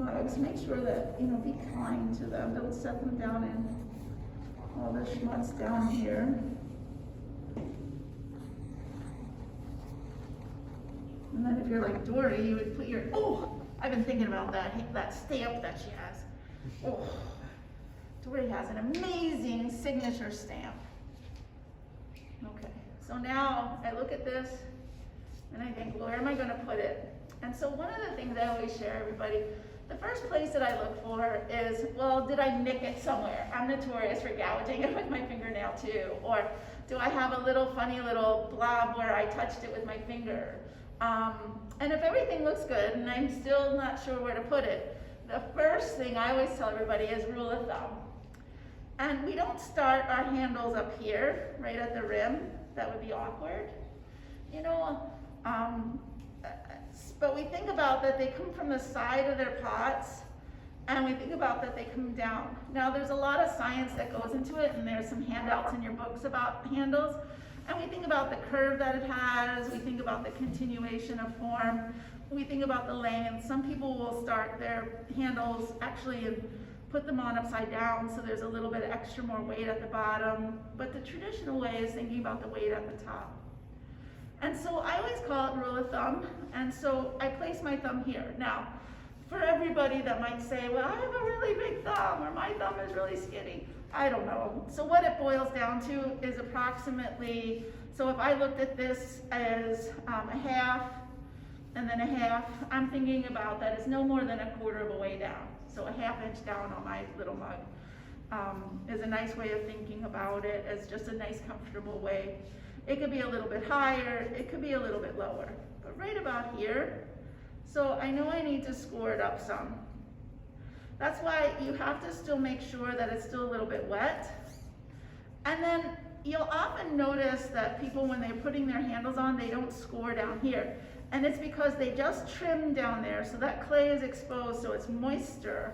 mugs, make sure that, be kind to them. Don't set them down in all the schmutz down here. And then if you're like Dory, you would put your, I've been thinking about that stamp that she has. Oh, Dory has an amazing signature stamp. Okay, so now I look at this and I think, well, where am I going to put it? And so one of the things I always share everybody, the first place that I look for is, well, did I nick it somewhere? I'm notorious for gouging it with my fingernail too. Or do I have a little funny little blob where I touched it with my finger? And if everything looks good and I'm still not sure where to put it, the first thing I always tell everybody is rule of thumb. And we don't start our handles up here, right at the rim. That would be awkward. But we think about that they come from the side of their pots, and we think about that they come down. Now there's a lot of science that goes into it, and there's some handouts in your books about handles. And we think about the curve that it has, we think about the continuation of form, we think about the length. Some people will start their handles actually and put them on upside down so there's a little bit extra more weight at the bottom. But the traditional way is thinking about the weight at the top. And so I always call it rule of thumb, and so I place my thumb here. Now, for everybody that might say, well, I have a really big thumb, or my thumb is really skinny, I don't know. So what it boils down to is approximately, so if I looked at this as a half and then a half, I'm thinking about that is no more than a quarter of a way down. So a ½ inch down on my little mug is a nice way of thinking about it, as just a nice comfortable way. It could be a little bit higher, it could be a little bit lower, but right about here. So I know I need to score it up some. That's why you have to still make sure that it's still a little bit wet. And then you'll often notice that people, when they're putting their handles on, they don't score down here. And it's because they just trim down there, so that clay is exposed, so it's moisture.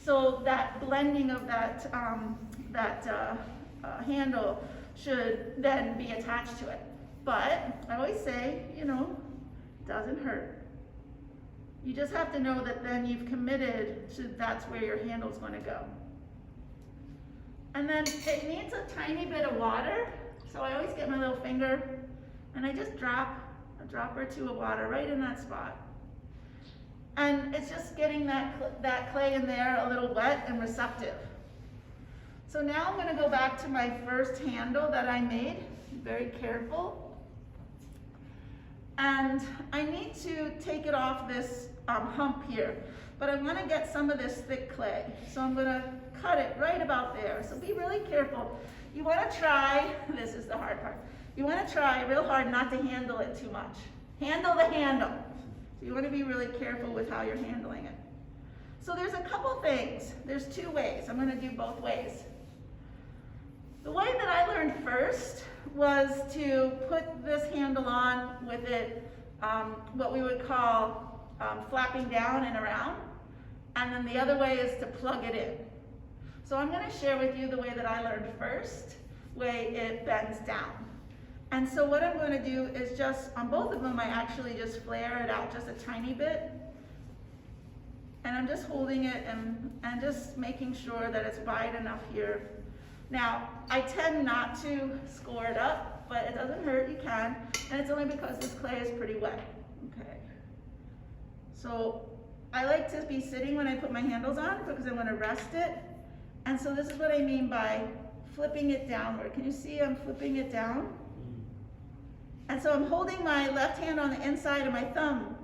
So that blending of that, handle should then be attached to it. But I always say, doesn't hurt. You just have to know that then you've committed to that's where your handle's going to go. And then it needs a tiny bit of water, so I always get my little finger and I just drop a drop or two of water right in that spot. And it's just getting that clay in there a little wet and receptive. So now I'm going to go back to my first handle that I made. Very careful. And I need to take it off this hump here, but I want to get some of this thick clay. So I'm going to cut it right about there. So be really careful. You want to try, this is the hard part, you want to try real hard not to handle it too much. Handle the handle. So you want to be really careful with how you're handling it. So there's a couple things. There's two ways. I'm going to do both ways. The way that I learned first was to put this handle on with it, what we would call flapping down and around. And then the other way is to plug it in. So I'm going to share with you the way that I learned first, way it bends down. And so what I'm going to do is just, on both of them, I actually just flare it out just a tiny bit. And I'm just holding it and just making sure that it's wide enough here. Now, I tend not to score it up, but it doesn't hurt, you can. And it's only because this clay is pretty wet. Okay. So I like to be sitting when I put my handles on because I want to rest it. And so this is what I mean by flipping it downward. Can you see I'm flipping it down? And so I'm holding my left hand on the inside of my thumb.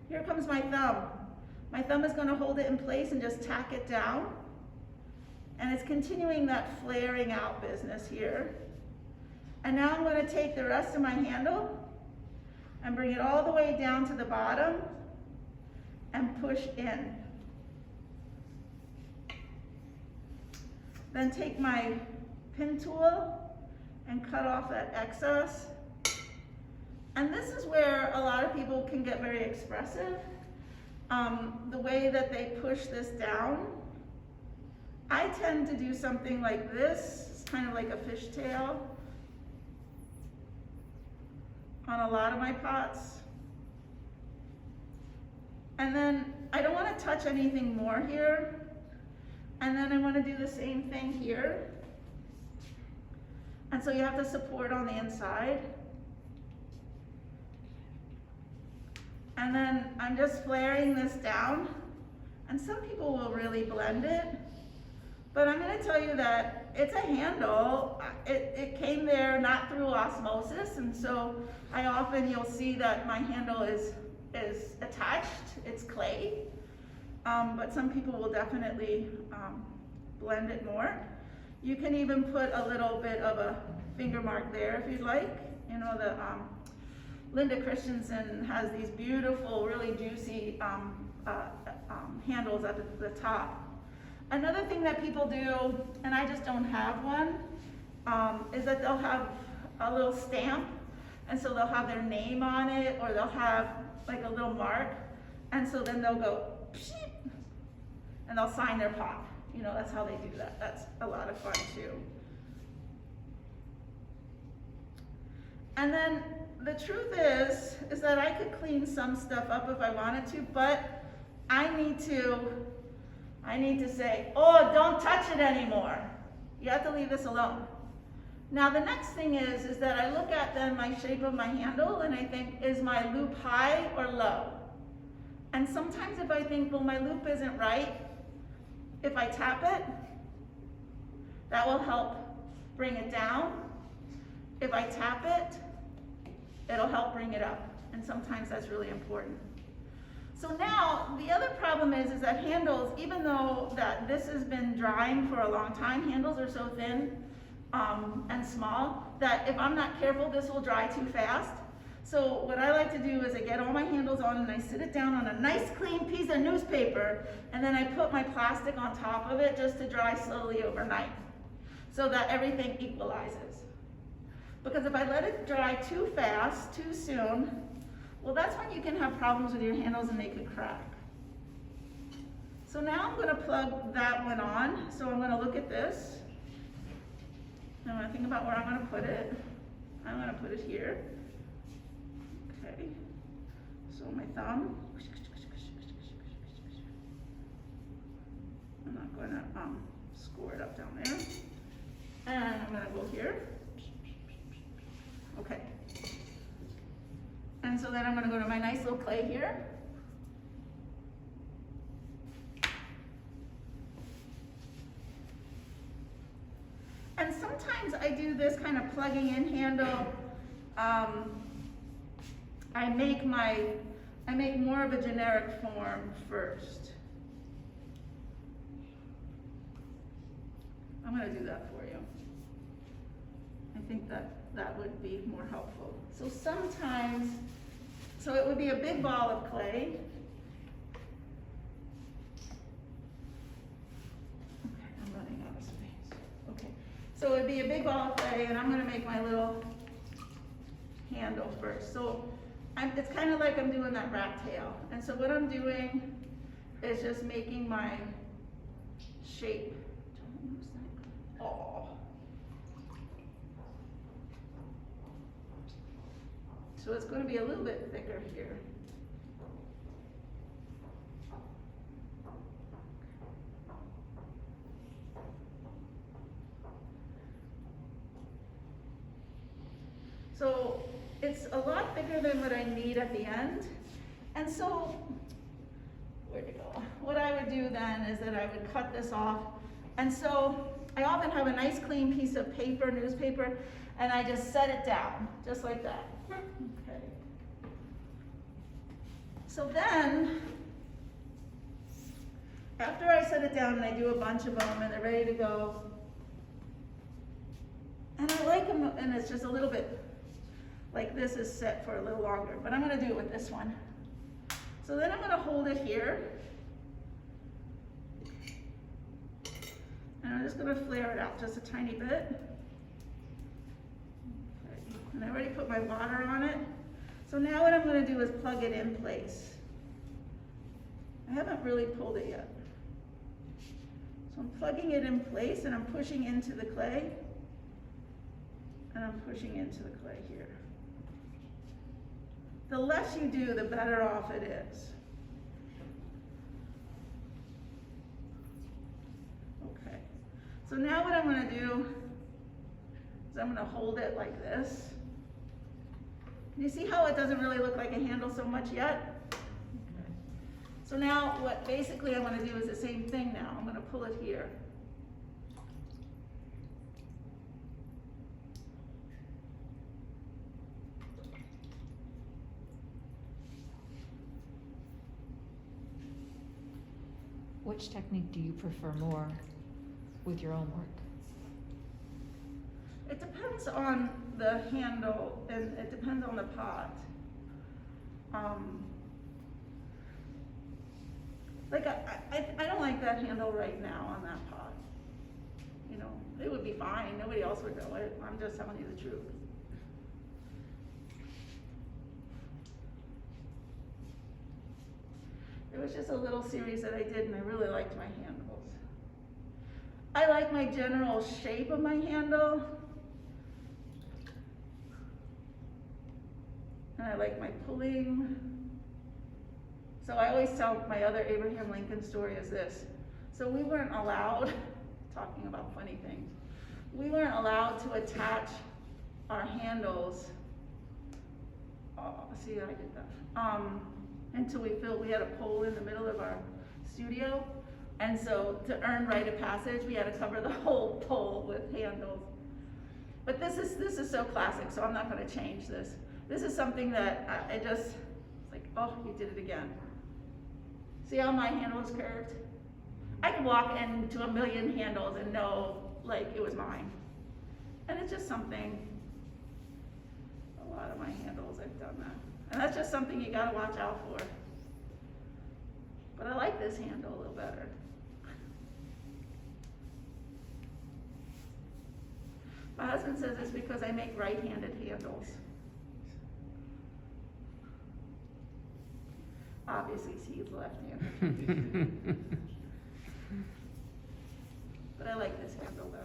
Here comes my thumb. My thumb is going to hold it in place and just tack it down. And it's continuing that flaring out business here. And now I'm going to take the rest of my handle and bring it all the way down to the bottom and push in. Then take my pin tool and cut off that excess. And this is where a lot of people can get very expressive. The way that they push this down. I tend to do something like this. It's kind of like a fishtail on a lot of my pots. And then I don't want to touch anything more here. And then I want to do the same thing here. And so you have to support on the inside. And then I'm just flaring this down. And some people will really blend it. But I'm going to tell you that it's a handle. It came there not through osmosis. And so you'll see that my handle is attached. It's clay. But some people will definitely blend it more. You can even put a little bit of a finger mark there if you'd like. You know, Linda Christensen has these beautiful, really juicy handles at the top. Another thing that people do, and I just don't have one, is that they'll have a little stamp, and so they'll have their name on it, or they'll have like a little mark, and so then they'll go, pshit, and they'll sign their pot. You know, that's how they do that. That's a lot of fun too. And then the truth is that I could clean some stuff up if I wanted to, but I need to say, oh, don't touch it anymore. You have to leave this alone. Now the next thing is that I look at then my shape of my handle and I think, is my loop high or low? And sometimes if I think, well, my loop isn't right, if I tap it, that will help bring it down. If I tap it, it'll help bring it up. And sometimes that's really important. So now, the other problem is that handles, even though that this has been drying for a long time, handles are so thin and small that if I'm not careful, this will dry too fast. So what I like to do is I get all my handles on and I sit it down on a nice clean piece of newspaper, and then I put my plastic on top of it just to dry slowly overnight so that everything equalizes. Because if I let it dry too fast, too soon, well, that's when you can have problems with your handles and they could crack. So now I'm going to plug that one on. So I'm going to look at this. I'm going to think about where I'm going to put it. I'm going to put it here. Okay. So my thumb. I'm not going to score it up down there. And I'm going to go here. Okay. And so then I'm going to go to my nice little clay here. And sometimes I do this kind of plugging in handle. I make more of a generic form first. I'm going to do that for you. I think that would be more helpful. So sometimes, so it would be a big ball of clay. Okay, I'm running out of space. Okay, so it would be a big ball of clay, and I'm going to make my little handle first. So it's kind of like I'm doing that rat tail. And so what I'm doing is just making my shape. Don't lose that. Oh. So it's going to be a little bit thicker here. So it's a lot thicker than what I need at the end. And so, where'd it go? What I would do then is that I would cut this off. And so I often have a nice clean piece of paper, newspaper, and I just set it down, just like that. Okay. So then, after I set it down and I do a bunch of them and they're ready to go, and I like them, and it's just a little bit, like this is set for a little longer, but I'm going to do it with this one. So then I'm going to hold it here, and I'm just going to flare it out just a tiny bit. Okay. And I already put my water on it. So now what I'm going to do is plug it in place. I haven't really pulled it yet. So I'm plugging it in place and I'm pushing into the clay. And I'm pushing into the clay here. The less you do, the better off it is. Okay. So now what I'm gonna do is I'm gonna hold it like this. You see how it doesn't really look like a handle so much yet? So now what basically I'm gonna do is the same thing now. I'm gonna pull it here. Which technique do you prefer more with your own work? It depends on the handle and it depends on the pot. Like I don't like that handle right now on that pot. You know, it would be fine, nobody else would know it, I'm just telling you the truth. It was just a little series that I did and I really liked my handles. I like my general shape of my handle. And I like my pulling. So I always tell my other Abraham Lincoln story is this. So we weren't allowed, talking about funny things, we weren't allowed to attach our handles, see I did that, until we had a pole in the middle of our studio. And so to earn rite of passage, we had to cover the whole pole with handles. But this is so classic, so I'm not gonna change this. This is something that I just, it's like, oh, you did it again. See how my handle is curved? I could walk into a million handles and know, like, it was mine. And it's just something, a lot of my handles, I've done that. And that's just something you gotta watch out for. But I like this handle a little better. My husband says it's because I make right-handed handles. Obviously, he's left-handed. But I like this handle better.